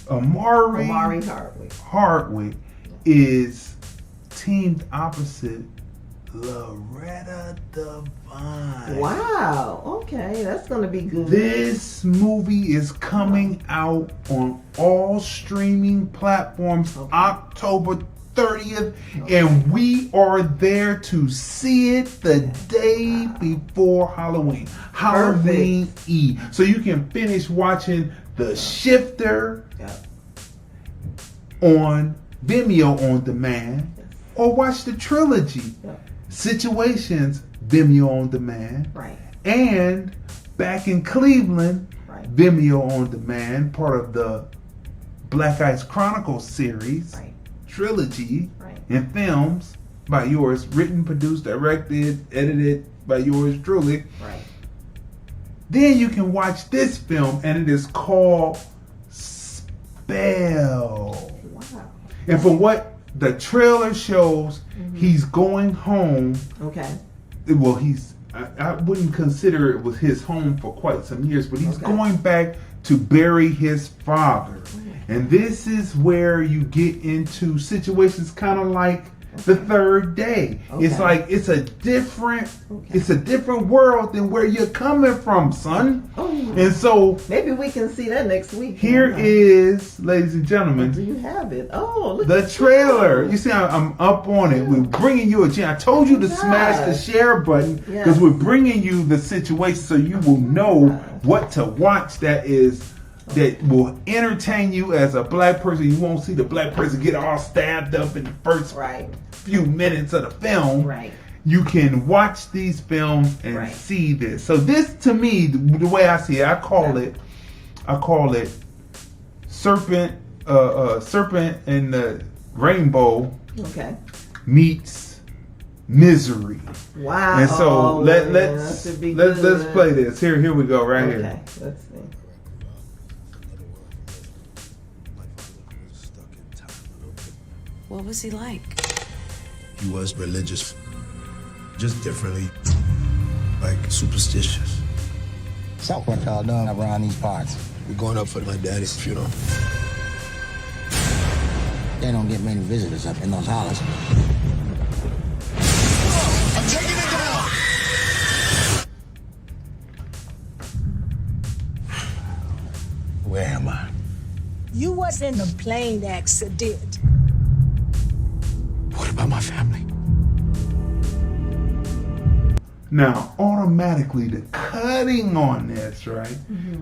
Omari Hardwick is teamed opposite Loretta Devine. Wow. Okay, that's gonna be good. This movie is coming out on all streaming platforms October 30th, and we are there to see it the day before Halloween. Halloween Eve. So you can finish watching The Shifter on Vimeo on demand, or watch the trilogy Situations Vimeo on demand, and Back in Cleveland Vimeo on demand, part of the Black Ice Chronicles series trilogy and films by yours, written, produced, directed, edited by yours truly. Then you can watch this film, and it is called Spell. Wow. And from what the trailer shows, he's going home. Well, I wouldn't consider it was his home for quite some years, but he's going back to bury his father. And this is where you get into situations kind of like The Third Day. It's like it's a different world than where you're coming from, son. And so maybe we can see that next week. Here is, ladies and gentlemen. Do you have it? Oh, look the trailer. You see, I'm up on it. We're bringing you a chance. I told you to smash the share button because we're bringing you the situation so you will know what to watch that will entertain you as a black person. You won't see the black person get all stabbed up in the first few minutes of the film. You can watch these films and see this. So this, to me, the way I see it, I call it Serpent and the Rainbow meets Misery. Wow. And so let's play this. Here we go, right here. Let's see. What was he like? He was religious, just differently, like superstitious. So what y'all doing around these parts? We're going up for my daddy's funeral. They don't get many visitors up in those hollers. I'm taking it down! Where am I? You was in the plane accident. What about my family? Now, automatically, the cutting on this, right?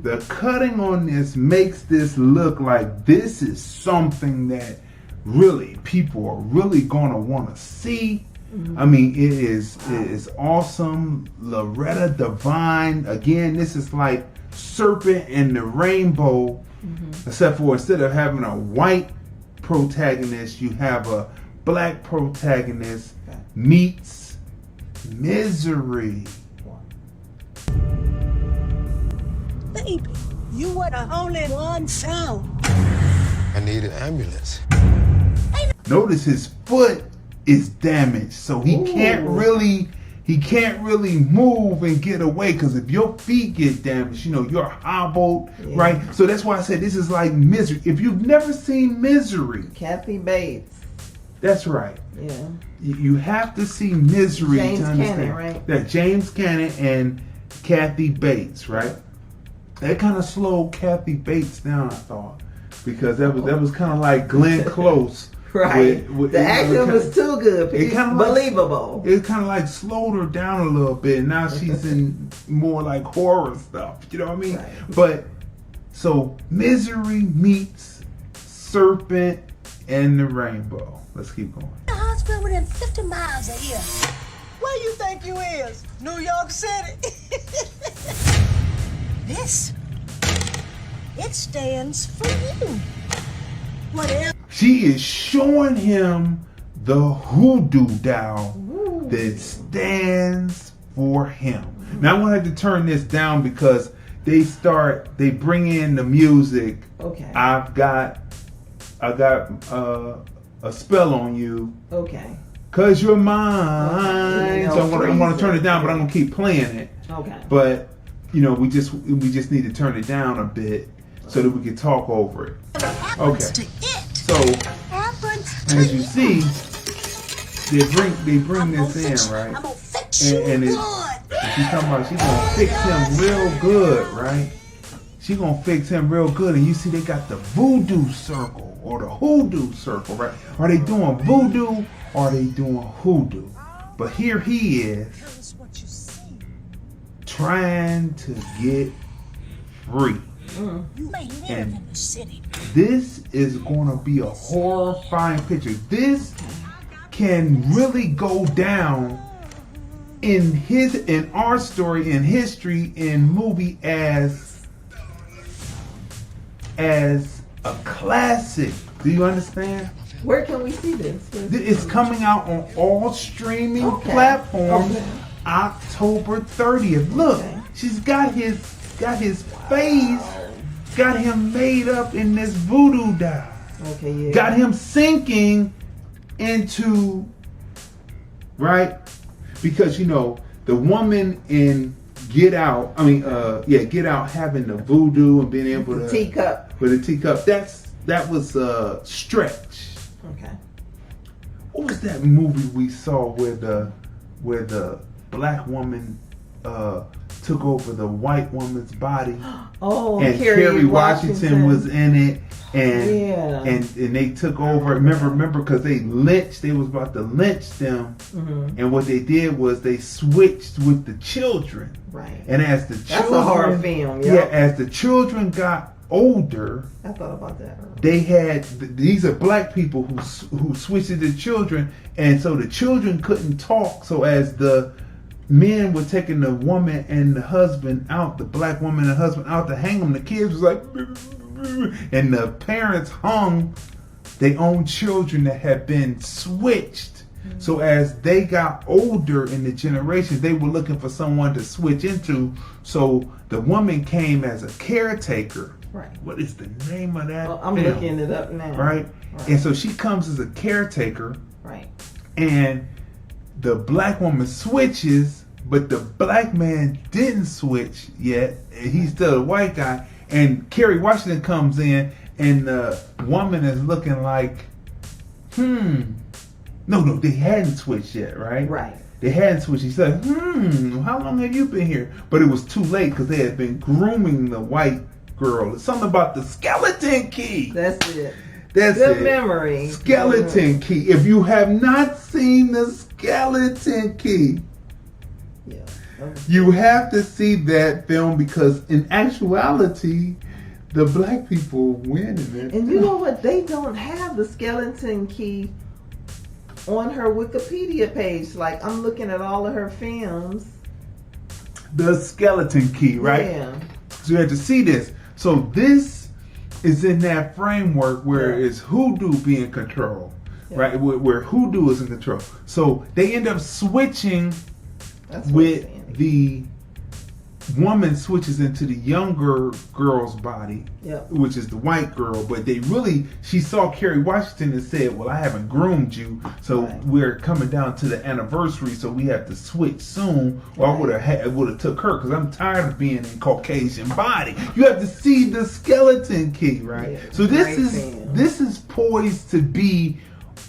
The cutting on this makes this look like this is something that really people are really going to want to see. I mean, it is awesome. Loretta Devine, again, this is like Serpent and the Rainbow, except for instead of having a white protagonist, you have a black protagonist meets Misery. Baby, you were the only one found. I need an ambulance. Notice his foot is damaged, so he can't really move and get away, because if your feet get damaged, you're hobbled, right? So that's why I said this is like Misery. If you've never seen Misery, Kathy Bates. That's right. Yeah. You have to see Misery James to understand. Cannon, right? That James Cannon and Kathy Bates, right? That kind of slowed Kathy Bates down, I thought, because that was kind of like Glenn Close. Right. The acting was too good. It's believable. It kind of like slowed her down a little bit. Now she's in more like horror stuff. You know what I mean? Right. But so Misery meets Serpent and the Rainbow. Let's keep going. The hospital within 50 miles of here. Where you think you is? New York City. This, it stands for you. Whatever. She is showing him the hoodoo doll that stands for him. Now I'm gonna have to turn this down because they bring in the music. Okay. I got a spell on you. Okay. Cause you're mine. Okay. So I'm gonna turn it down, but I'm gonna keep playing it. Okay. But we just need to turn it down a bit so that we can talk over it. Okay. So as you see, they bring this in, right? And she's talking about she's gonna fix him real good, right? She gonna fix him real good, and you see they got the voodoo circle or the hoodoo circle, right? Are they doing voodoo or are they doing hoodoo? But here he is trying to get free. And this is gonna be a horrifying picture. This can really go down in our story, in history, in movie as a classic. Do you understand? Where can we see this? It's coming out on all streaming platforms October 30th. Look, she's got his face, got him made up in this voodoo doll. Okay, yeah. Got him sinking into, right? Because the woman in Get Out, Get Out having the voodoo and being able to teacup with a teacup. That was a stretch. Okay. What was that movie we saw where the black woman took over the white woman's body? Oh, and Kerry Washington was in it, and they took over. Remember, because they was about to lynch them, and what they did was they switched with the children. Right. And as the children, that's a horror film. Yep. Yeah. As the children got older, I thought about that. They had these are black people who switched to the children, and so the children couldn't talk. So as the men were taking the woman and the husband out, the black woman and the husband out to hang them, the kids was like, and the parents hung their own children that had been switched. So as they got older in the generation, they were looking for someone to switch into. So the woman came as a caretaker. Right. What is the name of that? I'm looking it up now. Right. And so she comes as a caretaker. Right. And the black woman switches, but the black man didn't switch yet. He's still a white guy. And Kerry Washington comes in, and the woman is looking like, No, they hadn't switched yet, right? Right. They hadn't switched. He said, how long have you been here? But it was too late because they had been grooming the white girl. It's something about the skeleton key. That's it. That's good it. Memory. Skeleton key. If you have not seen the skeleton key, you have to see that film, because in actuality, the black people win in it. And you know what? They don't have the skeleton key on her Wikipedia page. Like, I'm looking at all of her films. The skeleton key, right? Yeah. So you have to see this. So this is in that framework where it's hoodoo being controlled, right? Where hoodoo is in control. So they end up switching with the woman switches into the younger girl's body, which is the white girl. But she saw Kerry Washington and said, well, I haven't groomed you, so we're coming down to the anniversary, so we have to switch soon, or I would have took her, because I'm tired of being in Caucasian body. You have to see the skeleton key, right? Yeah, so this is poised to be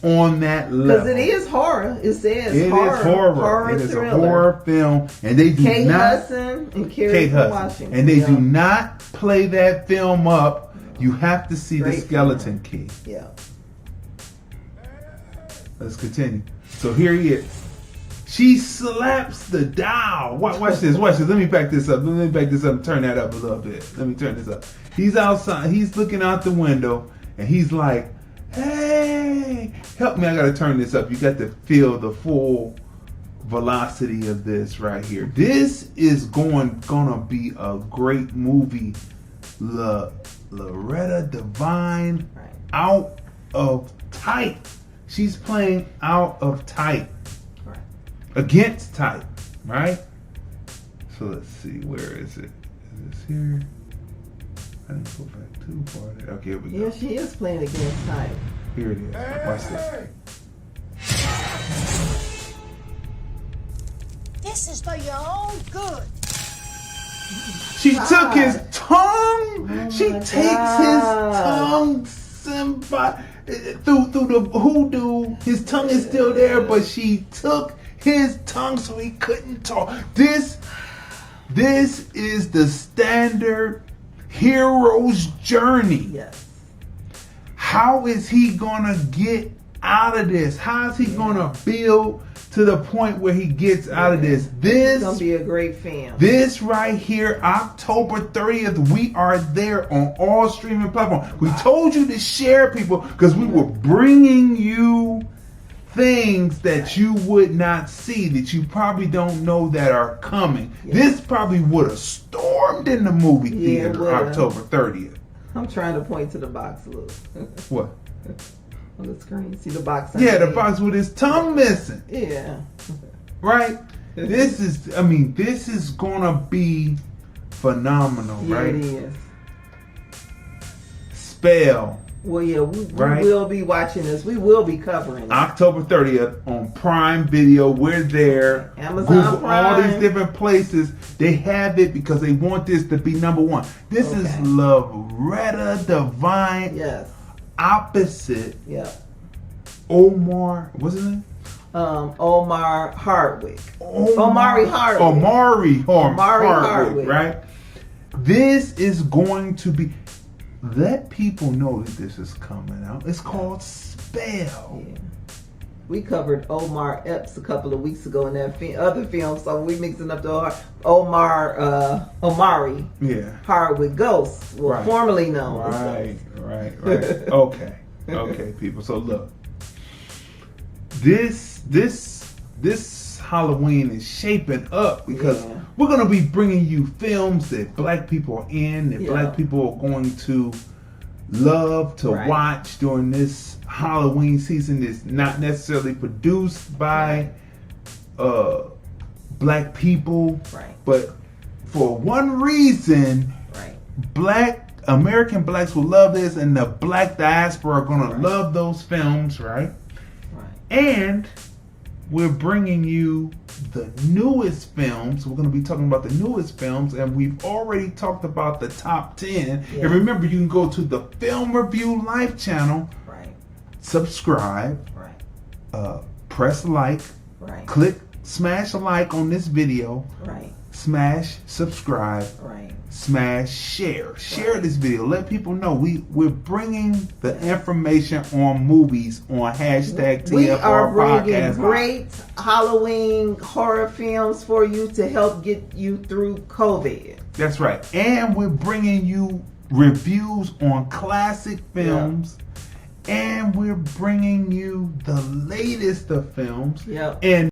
on that level. Because it is horror. It says it horror. It is horror. It is a horror film. And they do Kate Hudson and Kerry Washington. And they do not play that film up. You have to see the skeleton key. Yeah. Let's continue. So here he is. She slaps the doll. Watch this. Watch this. Let me back this up. Turn that up a little bit. Let me turn this up. He's outside. He's looking out the window. And he's like, hey, help me, I gotta turn this up. You got to feel the full velocity of this right here. This is gonna be a great movie. Loretta Devine, Out of Type. She's playing Out of Type. Right. Against Type, right? So let's see, where is it? Is this here? I didn't go back too far there. Okay, here we go. Yeah, she is playing Against Type. Here it is. Watch this. This is for your own good. She took his tongue. She takes his tongue through the hoodoo. His tongue is still there, but she took his tongue so he couldn't talk. This is the standard hero's journey. Yes. How is he gonna get out of this? How is he gonna build to the point where he gets out of this? It's gonna be a great film. This right here, October 30th, we are there on all streaming platforms. We told you to share, people, because we were bringing you things that you would not see, that you probably don't know that are coming. Yeah. This probably would have stormed in the movie theater October 30th. I'm trying to point to the box, look. What? On the screen. See the box? Yeah, the box with his tongue missing. Yeah. Right? This is gonna be phenomenal, right? It is. Spell. Well, yeah, we will be watching this. We will be covering it. October 30th on Prime Video. We're there. Amazon Google, Prime. all these different places. They have it because they want this to be number one. This is Loretta Devine. Yes. Opposite. Yeah. Omar. What's his name? Omar Hardwick. Omari Hardwick. Right. This is going to be. Let people know that this is coming out. It's called Spell. Yeah. We covered Omar Epps a couple of weeks ago in that other film, so we mixing up the Omari Hardwick Ghost, formerly known as Ghost. Okay, people. So look, this Halloween is shaping up because we're going to be bringing you films that black people are in, that black people are going to love to watch during this Halloween season. That's not necessarily produced by black people, but for one reason, American blacks will love this, and the black diaspora are going to love those films, right? And we're bringing you the newest films. We're going to be talking about the newest films, and we've already talked about the top 10. Yeah. And remember, you can go to the Film Review Life channel, subscribe, press like, smash a like on this video, smash subscribe, smash share. Share this video. Let people know we're bringing the information on movies on hashtag TFR We are bringing Podcast great Halloween horror films for you to help get you through COVID. That's right. And we're bringing you reviews on classic films. And we're bringing you the latest of films. And